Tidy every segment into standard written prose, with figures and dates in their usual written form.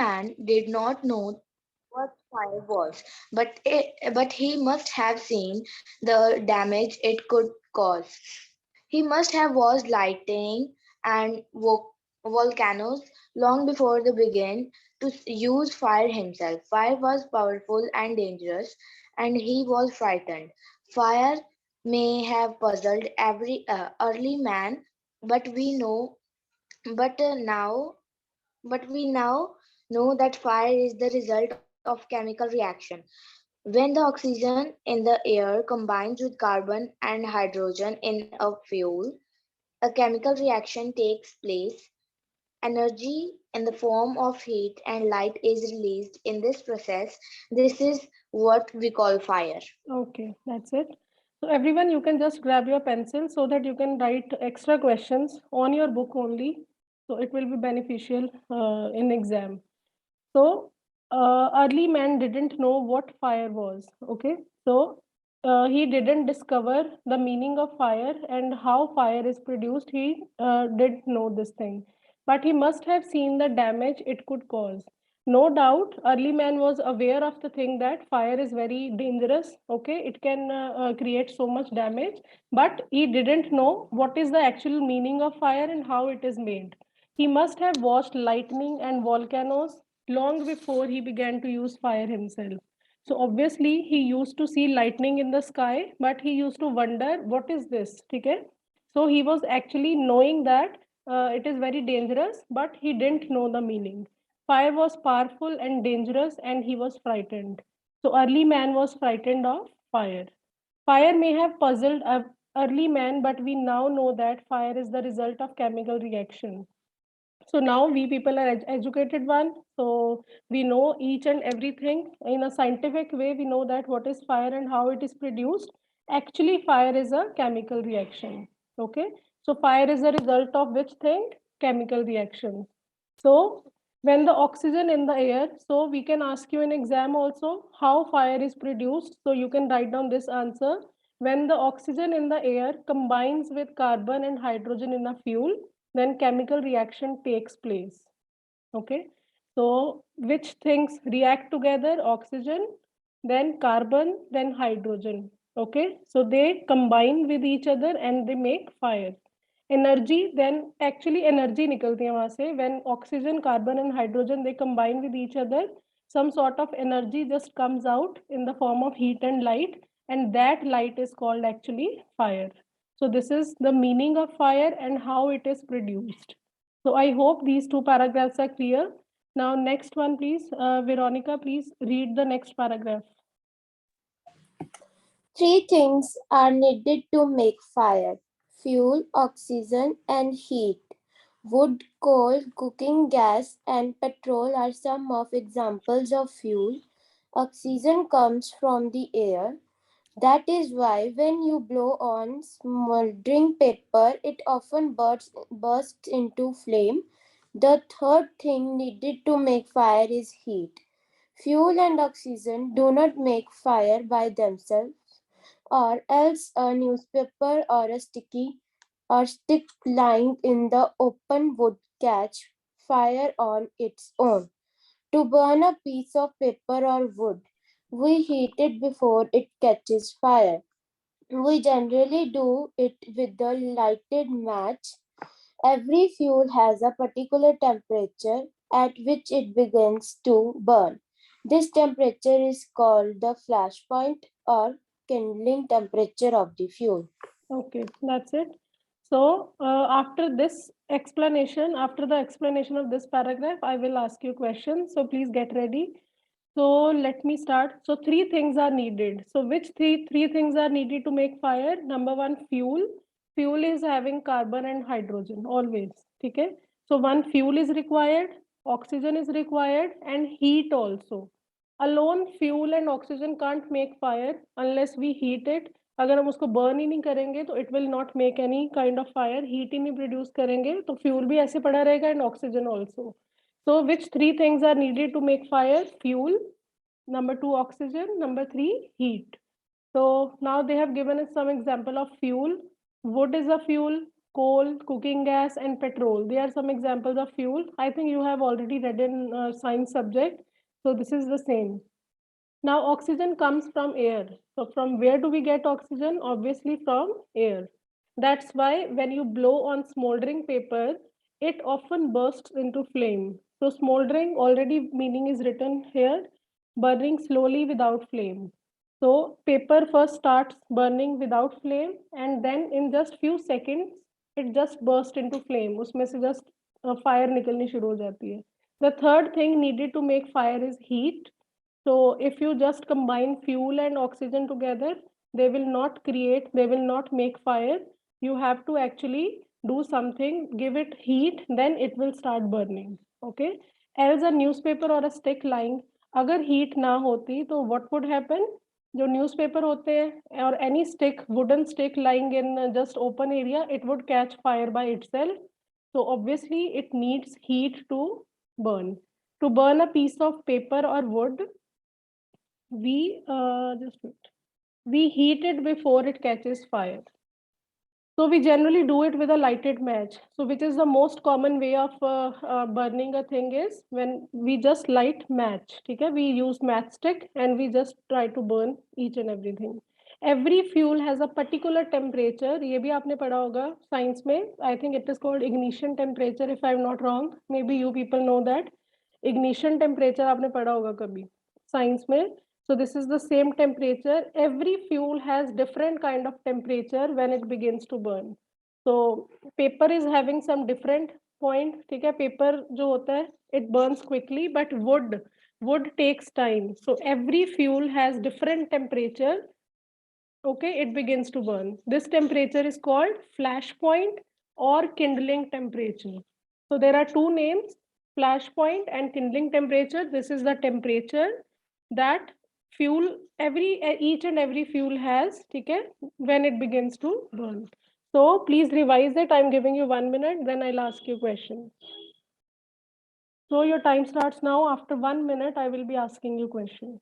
man did not know what fire was, but he must have seen the damage it could cause. He must have watched lightning and volcanoes long before they began to use fire himself. Fire was powerful and dangerous, and he was frightened. Fire may have puzzled every early man, but we know, but now but we now know that fire is the result of chemical reaction. When the oxygen in the air combines with carbon and hydrogen in a fuel, a chemical reaction takes place. Energy in the form of heat and light is released in this process. This is what we call fire. Okay, that's it. So everyone, you can just grab your pencil so that you can write extra questions on your book only. So it will be beneficial in exam. So early man didn't know what fire was. Okay, so he didn't discover the meaning of fire and how fire is produced. He didn't know this thing, but he must have seen the damage it could cause. No doubt, early man was aware of the thing that fire is very dangerous. Okay, it can create so much damage, but he didn't know what is the actual meaning of fire and how it is made. He must have watched lightning and volcanoes long before he began to use fire himself. So obviously he used to see lightning in the sky, but he used to wonder what is this? Okay? So he was actually knowing that it is very dangerous, but he didn't know the meaning. Fire was powerful and dangerous, and he was frightened. So early man was frightened of fire. Fire may have puzzled a early man, but we now know that fire is the result of chemical reaction. So now we people are educated one, so we know each and everything in a scientific way. We know that what is fire and how it is produced. Actually fire is a chemical reaction. Okay, so fire is a result of which thing? Chemical reaction. So when the oxygen in the air, so we can ask you in exam also how fire is produced, so you can write down this answer. When the oxygen in the air combines with carbon and hydrogen in a fuel, then chemical reaction takes place. Okay, so which things react together? Oxygen, then carbon, then hydrogen. Okay, so they combine with each other and they make fire. Energy, then actually energy निकलती है वहां से. When oxygen, carbon and hydrogen they combine with each other, some sort of energy just comes out in the form of heat and light, and that light is called actually fire. So this is the meaning of fire and how it is produced. So I hope these two paragraphs are clear. Now next one, please. Veronica, please read the next paragraph. Three things are needed to make fire: fuel, oxygen, and heat. Wood, coal, cooking gas, and petrol are some of examples of fuel. Oxygen comes from the air. That is why when you blow on smoldering paper, it often bursts into flame. The third thing needed to make fire is heat. Fuel and oxygen do not make fire by themselves, or else a newspaper or a stick lying in the open would catch fire on its own. To burn a piece of paper or wood, we heat it before it catches fire. We generally do it with a lighted match. Every fuel has a particular temperature at which it begins to burn. This temperature is called the flash point or kindling temperature of the fuel. Okay, that's it. So after the explanation of this paragraph, I will ask you questions. So please get ready. So let me start. So three things are needed. So which three things are needed to make fire? Number one, fuel. Fuel is having carbon and hydrogen always. Okay. So one, fuel is required, oxygen is required, and heat also. Alone fuel and oxygen can't make fire unless we heat it. अगर हम उसको burn ही नहीं करेंगे तो it will not make any kind of fire. Heat ही नहीं produce करेंगे तो fuel भी ऐसे पड़ा रहेगा and oxygen also. So which three things are needed to make fire? Fuel, number two, oxygen, number three, heat. So now they have given us some example of fuel. Wood is a fuel, coal, cooking gas, and petrol. They are some examples of fuel. I think you have already read in science subject. So this is the same. Now oxygen comes from air. So from where do we get oxygen? Obviously from air. That's why when you blow on smoldering paper, it often bursts into flame. So smoldering already meaning is written here, burning slowly without flame. So paper first starts burning without flame and then in just few seconds it just burst into flame. उसमें से just fire निकलनी शुरू हो जाती है. The third thing needed to make fire is heat. So if you just combine fuel and oxygen together, they will not make fire. You have to actually do something, give it heat, then it will start burning. Okay. Else a newspaper or a stick lying, अगर heat ना होती तो what would happen? जो newspaper होते हैं or any stick, wooden stick lying in just open area, it would catch fire by itself. So obviously it needs heat to burn. To burn a piece of paper or wood, we heat it before it catches fire. So we generally do it with a lighted match. So which is the most common way of burning a thing is when we just light match. Okay? We use matchstick and we just try to burn each and everything. Every fuel has a particular temperature. ये भी आपने पढ़ा होगा science में. I think it is called ignition temperature if I'm not wrong. Maybe you people know that. Ignition temperature आपने पढ़ा होगा कभी science में. So this is the same temperature. Every fuel has different kind of temperature when it begins to burn. So paper is having some different point. ठीक है, paper जो होता है it burns quickly, but wood takes time. So every fuel has different temperature. Okay, it begins to burn. This temperature is called flash point or kindling temperature. So there are two names, flash point and kindling temperature. This is the temperature that fuel each and every fuel has, okay, when it begins to burn. So please revise it. I'm giving you 1 minute, then I'll ask you question. So your time starts now. After 1 minute, I will be asking you question.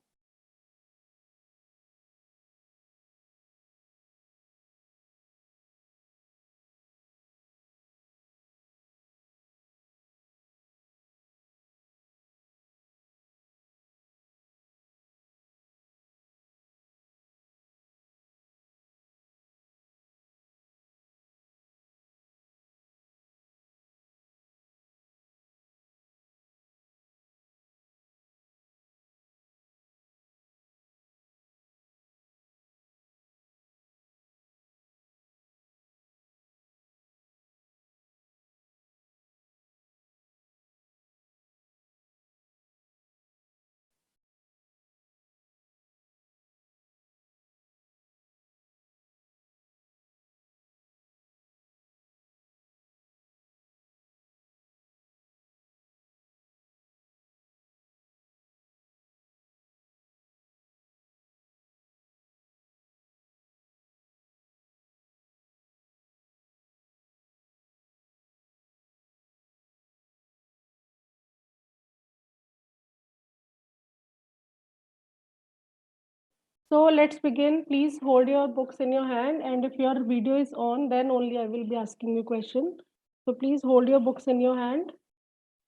So let's begin. Please hold your books in your hand, and if your video is on, then only I will be asking you question. So please hold your books in your hand,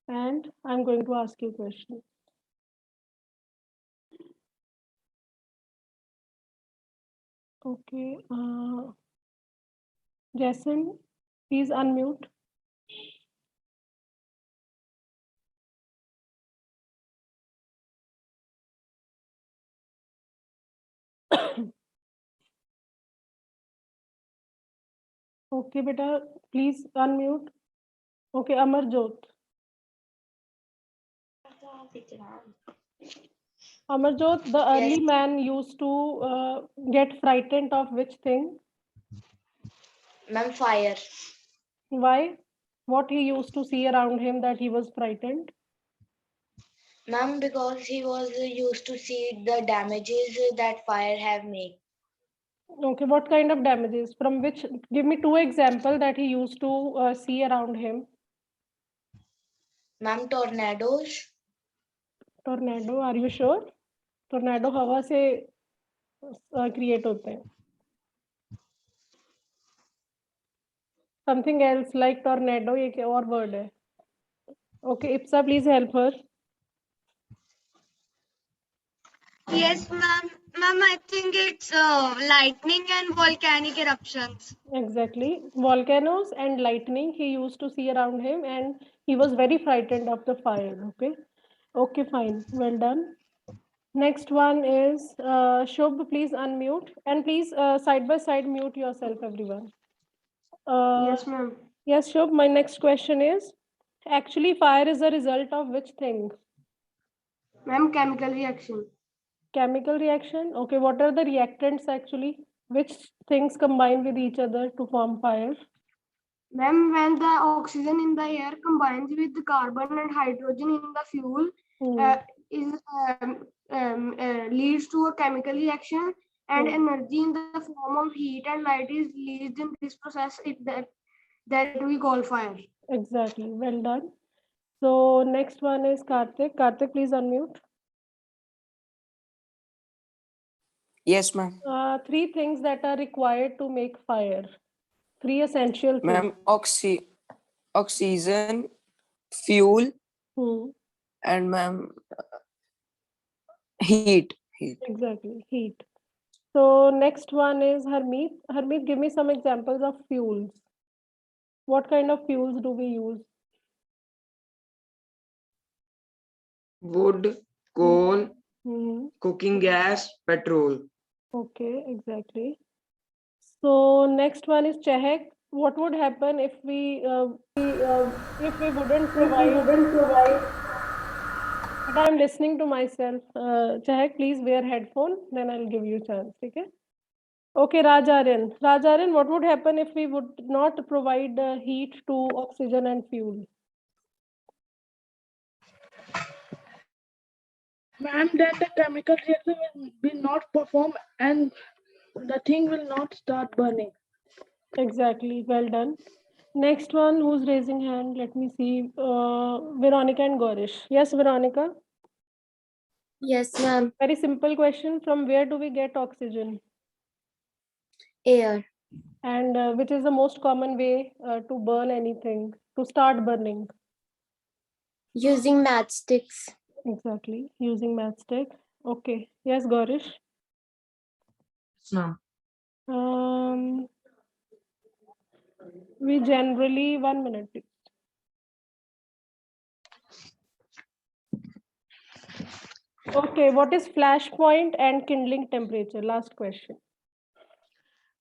and I'm going to ask you question. Okay, Jason, please unmute. Okay, beta, please unmute. Okay, Amarjot. Amarjot, the early man used to get frightened of which thing? Ma'am, fire. Why? What he used to see around him that he was frightened? Ma'am, because he was used to see the damages that fire have made. Okay, what kind of damages? From which? Give me two examples that he used to see around him. Ma'am, tornadoes. Tornado, are you sure? Tornado हवा से create होते हैं. Something else like tornado, ये क्या और word है? Okay, Ipsa, please help her. Yes, ma'am. Ma'am, I think it's lightning and volcanic eruptions. Exactly. Volcanoes and lightning he used to see around him, and he was very frightened of the fire. Okay. Okay, fine. Well done. Next one is Shubh, please unmute. And please side by side mute yourself, everyone. Yes, ma'am. Yes, Shubh, my next question is, actually fire is a result of which thing? Ma'am, chemical reaction. Chemical reaction. Okay, what are the reactants actually? Which things combine with each other to form fire? Ma'am, when the oxygen in the air combines with the carbon and hydrogen in the fuel, is leads to a chemical reaction, and energy in the form of heat and light is released in this process. That we call fire. Exactly. Well done. So next one is Karthik. Karthik, please unmute. Yes, ma'am. Three things that are required to make fire. Three essential things. Ma'am, oxygen, fuel, Hmm. and ma'am, heat. Exactly. Heat. So next one is Harmeet. Harmeet, give me some examples of fuels. What kind of fuels do we use? Wood, coal, Hmm. cooking gas, petrol. Okay, exactly. So next one is Chehek. What would happen if we wouldn't provide? But I'm listening to myself. Chehek, please wear headphone. Then I'll give you chance. Okay. Okay, Rajaran. Rajaran, what would happen if we would not provide heat to oxygen and fuel? Ma'am, then the chemical reaction will not perform and the thing will not start burning. Exactly. Well done. Next one, who's raising hand? Let me see. Veronica and Gorish. Yes, Veronica. Yes, ma'am. Very simple question. From where do we get oxygen? Air. And which is the most common way to burn anything, to start burning? Using matchsticks. Exactly. Using matchstick. Okay. Yes, Gorish. Yes, ma'am. We generally, 1 minute, please. Okay, what is flash point and kindling temperature? Last question.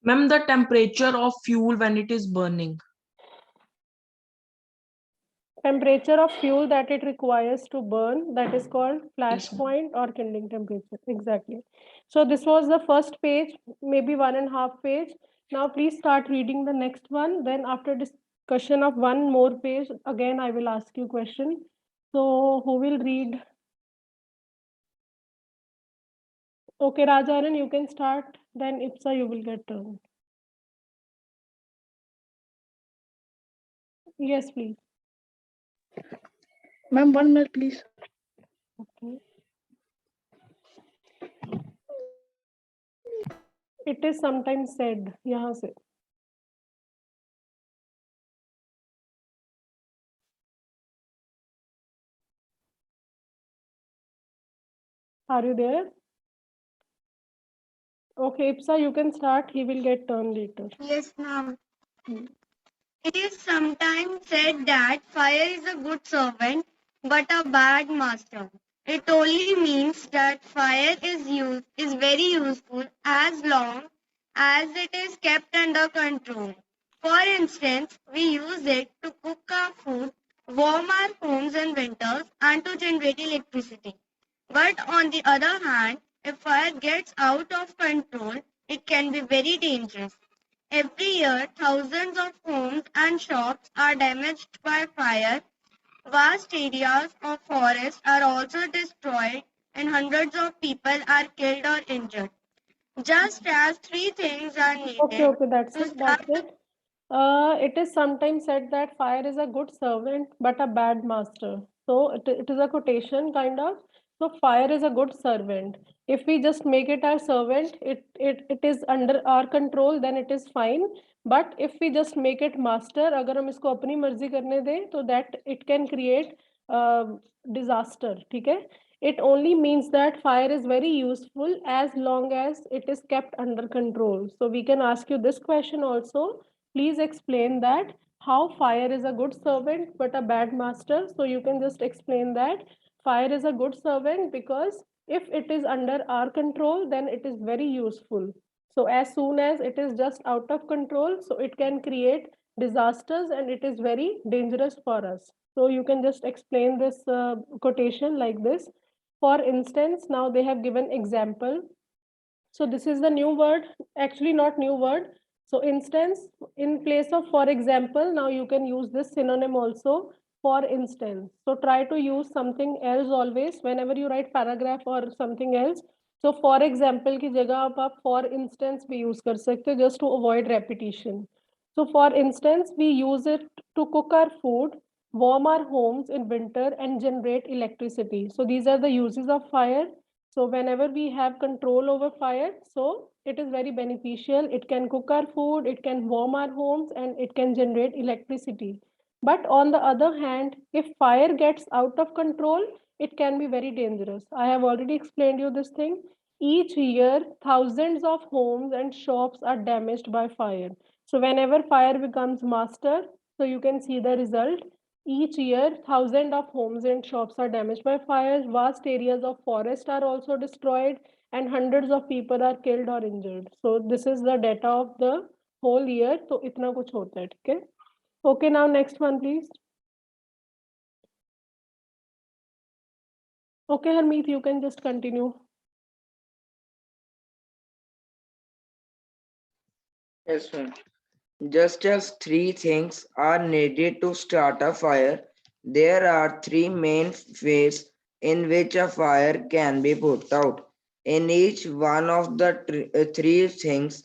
Ma'am, the temperature of fuel when it is burning. Temperature of fuel that it requires to burn, that is called flash Yes, ma'am. point or kindling temperature. Exactly. So this was the first page, maybe 1.5 page. Now please start reading the next one. Then after discussion of one more page, again I will ask you question. So who will read? Okay, Rajaran, you can start. Then Ipsa, you will get turn. Yes, please. Ma'am, 1 minute, please. Okay. It is sometimes said. यहाँ से. Are you there? Okay, Ipsa, you can start. He will get turn later. Yes, ma'am. It is sometimes said that fire is a good servant but a bad master. It only means that fire is very useful as long as it is kept under control. For instance, we use it to cook our food, warm our homes in winters, and to generate electricity. But on the other hand, if fire gets out of control, it can be very dangerous. Every year, thousands of homes and shops are damaged by fire. Vast areas of forest are also destroyed, and hundreds of people are killed or injured. Just as three things are needed Okay, that's to it. start That's it. It is sometimes said that fire is a good servant but a bad master. So it is a quotation kind of. So fire is a good servant. If we just make it our servant, it is under our control, then it is fine. But if we just make it master, अगर हम इसको अपनी मर्जी करने दें, तो that it can create disaster. ठीक है? It only means that fire is very useful as long as it is kept under control. So we can ask you this question also. Please explain that how fire is a good servant but a bad master. So you can just explain that fire is a good servant because if it is under our control, then it is very useful. So as soon as it is just out of control, so it can create disasters and it is very dangerous for us. So you can just explain this quotation like this. For instance, now they have given example. So this is the new word, actually not new word. So instance, in place of for example, now you can use this synonym also, for instance. So try to use something else always whenever you write paragraph or something else. So for example की जगह आप for instance भी use कर सकते हो just to avoid repetition. So for instance, we use it to cook our food, warm our homes in winter and generate electricity. So these are the uses of fire. So whenever we have control over fire, so it is very beneficial. It can cook our food, it can warm our homes, and it can generate electricity. But on the other hand, if fire gets out of control, it can be very dangerous. I have already explained you this thing. Each year, thousands of homes and shops are damaged by fire. So whenever fire becomes master, so you can see the result. Each year, thousands of homes and shops are damaged by fires. Vast areas of forest are also destroyed, and hundreds of people are killed or injured. So this is the data of the whole year. तो इतना कुछ होता है, ठीक है? Okay, now next one, please. Okay, Harmeet, you can just continue. Yes, ma'am. Just as three things are needed to start a fire, there are three main ways in which a fire can be put out. In each one of the three things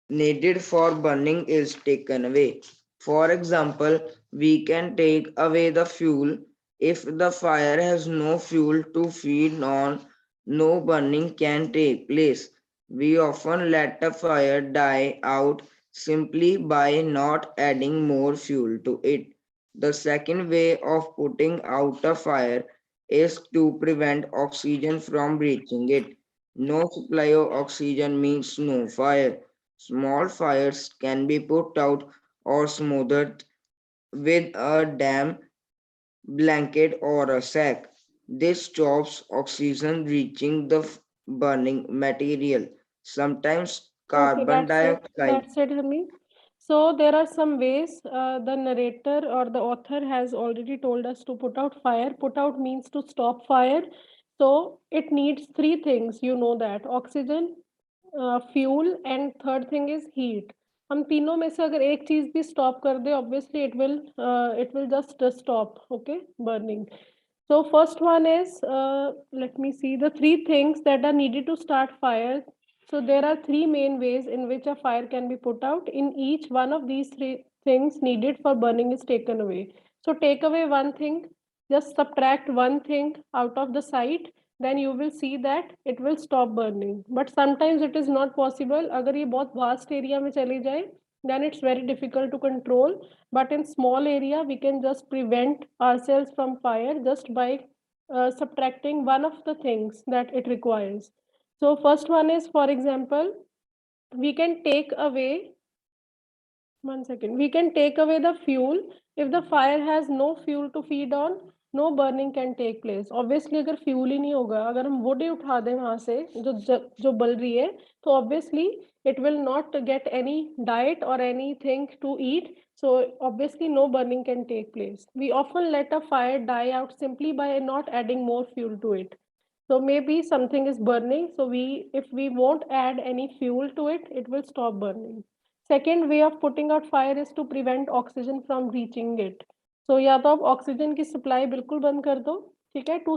needed for burning is taken away. For example, we can take away the fuel. If the fire has no fuel to feed on, no burning can take place. We often let a fire die out simply by not adding more fuel to it. The second way of putting out a fire is to prevent oxygen from reaching it. No supply of oxygen means no fire. Small fires can be put out or smothered with a damp blanket or a sack. This stops oxygen reaching the burning material. Sometimes Okay, carbon dioxide. that's it, Harmeet. So there are some ways the narrator or the author has already told us to put out fire. Put out means to stop fire. So it needs three things, you know that: oxygen, fuel, and third thing is heat. हम तीनों में से अगर एक चीज भी stop कर दे, obviously it will just stop, okay, burning. So first one is, let me see the three things that are needed to start fire. So there are three main ways in which a fire can be put out. In each one of these three things needed for burning is taken away. So take away one thing, just subtract one thing out of the site, then you will see that it will stop burning. But sometimes it is not possible. अगर ये बहुत vast area में चली जाए, then it's very difficult to control. But in small area, we can just prevent ourselves from fire just by subtracting one of the things that it requires. So first one is, for example, we can take away, one second, we can take away the fuel. If the fire has no fuel to feed on, no burning can take place. Obviously अगर fuel ही नहीं होगा, अगर हम wood ही उठा दें वहां से जो बल रही है, तो obviously it will not get any diet or anything to eat. So obviously no burning can take place. We often let a fire die out simply by not adding more fuel to it. So maybe something is burning, so if we won't add any fuel to it, it will stop burning. Second way of putting out fire is to prevent oxygen from reaching it. So या तो आप oxygen की supply बिल्कुल बंद कर दो, ठीक है, टू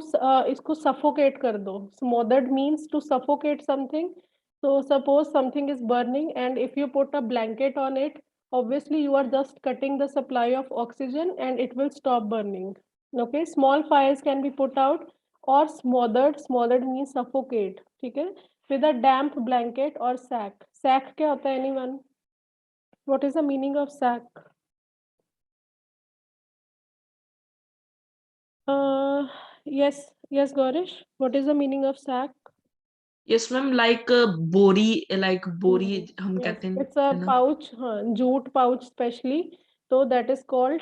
इसको सफोकेट कर दो. Smothered means to suffocate something. So suppose something is burning and if you put a blanket on it, obviously you are just cutting the supply of oxygen and it will stop burning. Okay, small fires can be put out or smothered means suffocate, ठीक है, with a damp blanket or sack. Sack क्या होता है anyone? What is the meaning of sack? Yes, Gaurish. What is the meaning of sack? Yes, ma'am. Like बोरी हम Yes, कहते हैं it's a है ना? pouch, jute pouch specially. So that is called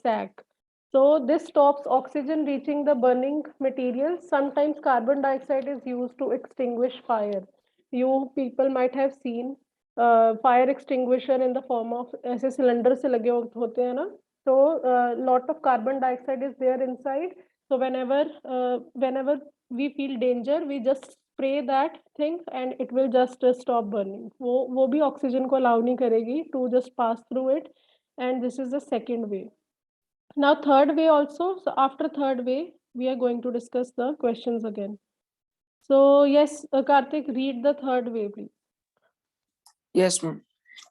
sack. So this stops oxygen reaching the burning material. Sometimes carbon dioxide is used to extinguish fire. You people might have seen fire extinguisher in the form of ऐसे cylinder से लगे होते हैं ना. So lot of carbon dioxide is there inside. So whenever we feel danger, we just spray that thing and it will just stop burning. वो भी oxygen को allow नहीं करेगी to just pass through it. And this is the second way. Now third way also. So after third way, we are going to discuss the questions again. So yes, Karthik, read the third way, please. Yes, ma'am.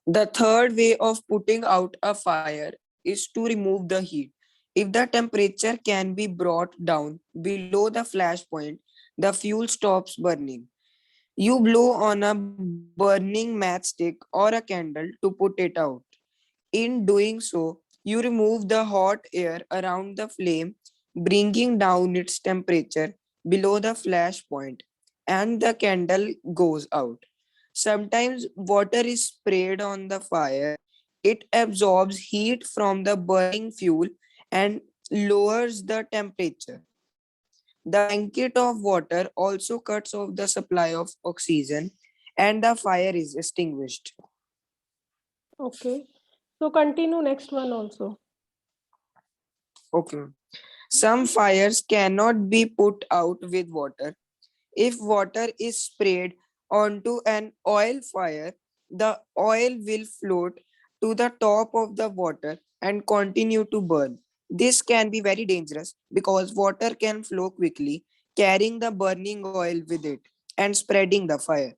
The third way of putting out a fire is to remove the heat. If the temperature can be brought down below the flash point, the fuel stops burning. You blow on a burning matchstick or a candle to put it out. In doing so, you remove the hot air around the flame, bringing down its temperature below the flash point, and the candle goes out. Sometimes water is sprayed on the fire. It absorbs heat from the burning fuel and lowers the temperature. The blanket of water also cuts off the supply of oxygen and the fire is extinguished. Okay. So continue next one also. Okay. Some fires cannot be put out with water. If water is sprayed onto an oil fire, the oil will float to the top of the water and continue to burn. This can be very dangerous because water can flow quickly, carrying the burning oil with it and spreading the fire.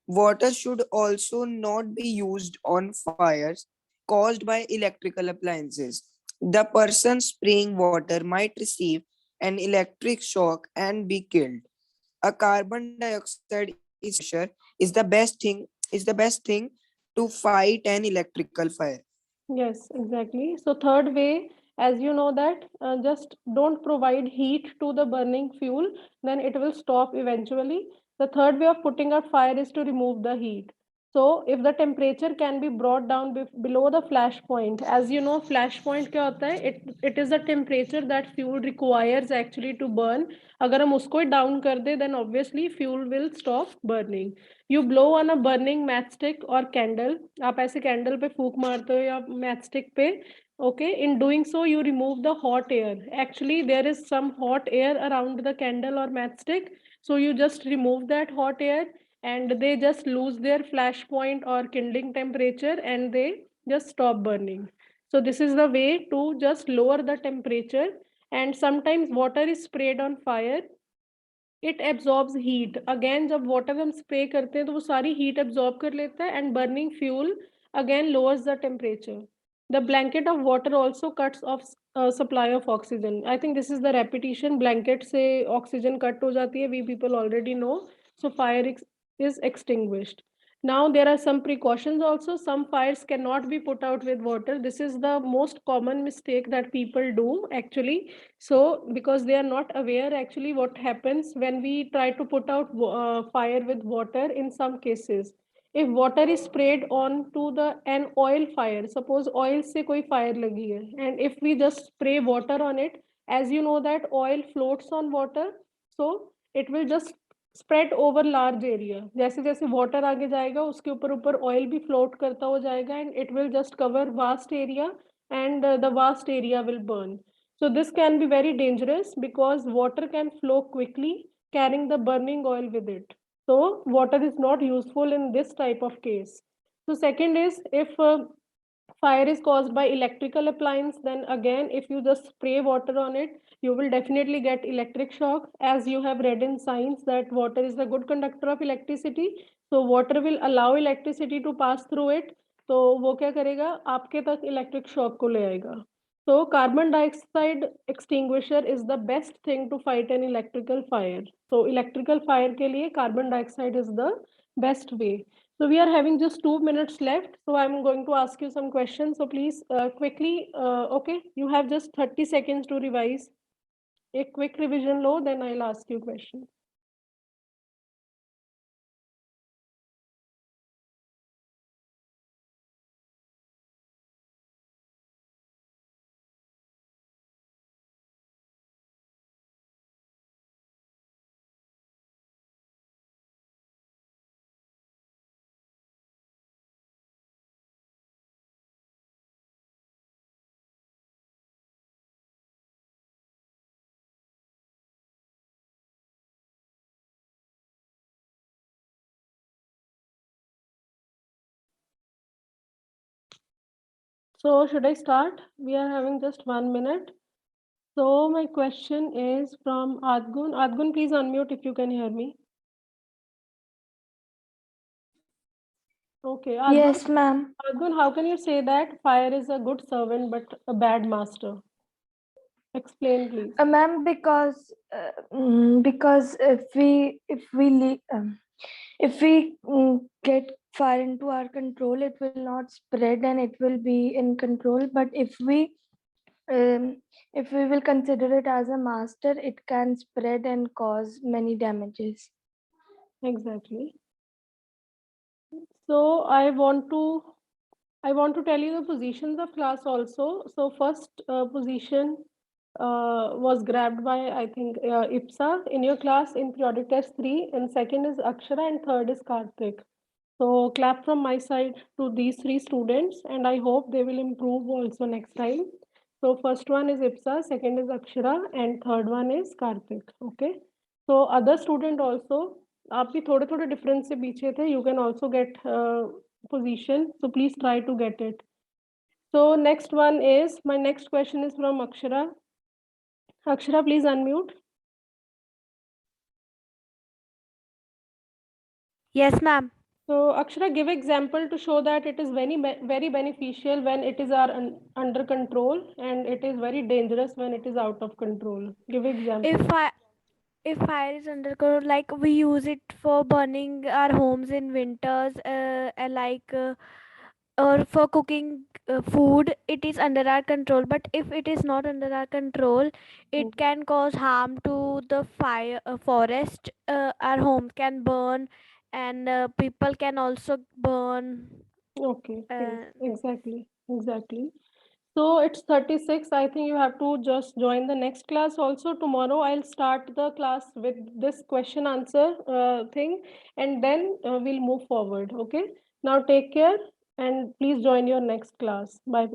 Water should also not be used on fires caused by electrical appliances. The person spraying water might receive an electric shock and be killed. A carbon dioxide pressure is the best thing to fight an electrical fire. Yes, exactly. So third way, as you know that just don't provide heat to the burning fuel, then it will stop eventually. The third way of putting out fire is to remove the heat. So if the temperature can be brought down below the flash point, as you know, flash point क्या होता है? It is the temperature that fuel requires actually to burn. अगर हम उसको down कर दे, then obviously fuel will stop burning. You blow on a burning matchstick or candle. आप ऐसे candle पे फूक मारते हो या matchstick पे. Okay, in doing so, you remove the hot air. Actually, there is some hot air around the candle or matchstick. So you just remove that hot air and they just lose their flash point or kindling temperature and they just stop burning. So this is the way to just lower the temperature. And sometimes water is sprayed on fire. It absorbs heat. Again, जब water हम spray करते हैं तो वो सारी heat absorb कर लेता है and burning fuel again lowers the temperature. The blanket of water also cuts off supply of oxygen. I think this is the repetition. Blanket से oxygen cut हो जाती है. We people already know. So fire is extinguished. Now there are some precautions also. Some fires cannot be put out with water. This is the most common mistake that people do actually. So because they are not aware actually what happens when we try to put out fire with water in some cases. If water is sprayed on to an oil fire, suppose oil से कोई fire लगी है, and if we just spray water on it, as you know that oil floats on water, so it will just spread over large area. जैसे जैसे water आगे जाएगा उसके ऊपर ऊपर oil भी float करता हो जाएगा and it will just cover vast area and the vast area will burn. So this can be very dangerous because water can flow quickly carrying the burning oil with it. So water is not useful in this type of case. So second is if fire is caused by electrical appliance, then again if you just spray water on it, you will definitely get electric shock. As you have read in science that water is the good conductor of electricity, so water will allow electricity to pass through it. तो वो क्या करेगा आपके तक electric shock को ले आएगा. So carbon dioxide extinguisher is the best thing to fight an electrical fire. So electrical fire ke liye carbon dioxide is the best way. So we are having just 2 minutes left. So I'm going to ask you some questions. So please quickly, okay, you have just 30 seconds to revise. A quick revision low, then I'll ask you questions. So should I start? We are having just 1 minute. So my question is from Adgun. Adgun, please unmute if you can hear me. Okay, Adgun, Yes, ma'am. Adgun, how can you say that fire is a good servant but a bad master? Explain, please. Ma'am, because if we get fire into our control, it will not spread and it will be in control. But if we will consider it as a master, it can spread and cause many damages. Exactly. So I want to tell you the positions of class also. So first position was grabbed by, I think, IPSA in your class in periodic test 3, and second is Akshara, and third is Karthik. So clap from my side to these 3 students, and I hope they will improve also next time. So first one is IPSA, second is Akshara, and third one is Karthik. Okay. So other student also, आप भी थोड़े थोड़े difference से पीछे थे. You can also get position. So please try to get it. So next one is, my next question is from Akshara. Akshara, please unmute. Yes, ma'am. So Akshara, give example to show that it is very beneficial when it is under control, and it is very dangerous when it is out of control. Give example. If fire is under control, like we use it for burning our homes in winters, or for cooking food, it is under our control. But if it is not under our control, it can cause harm to the fire forest. Our homes can burn, and people can also burn. Okay, Uh, exactly. So it's 36. I think you have to just join the next class also. Tomorrow I'll start the class with this question answer thing, and then we'll move forward. Okay. Now take care and please join your next class. Bye.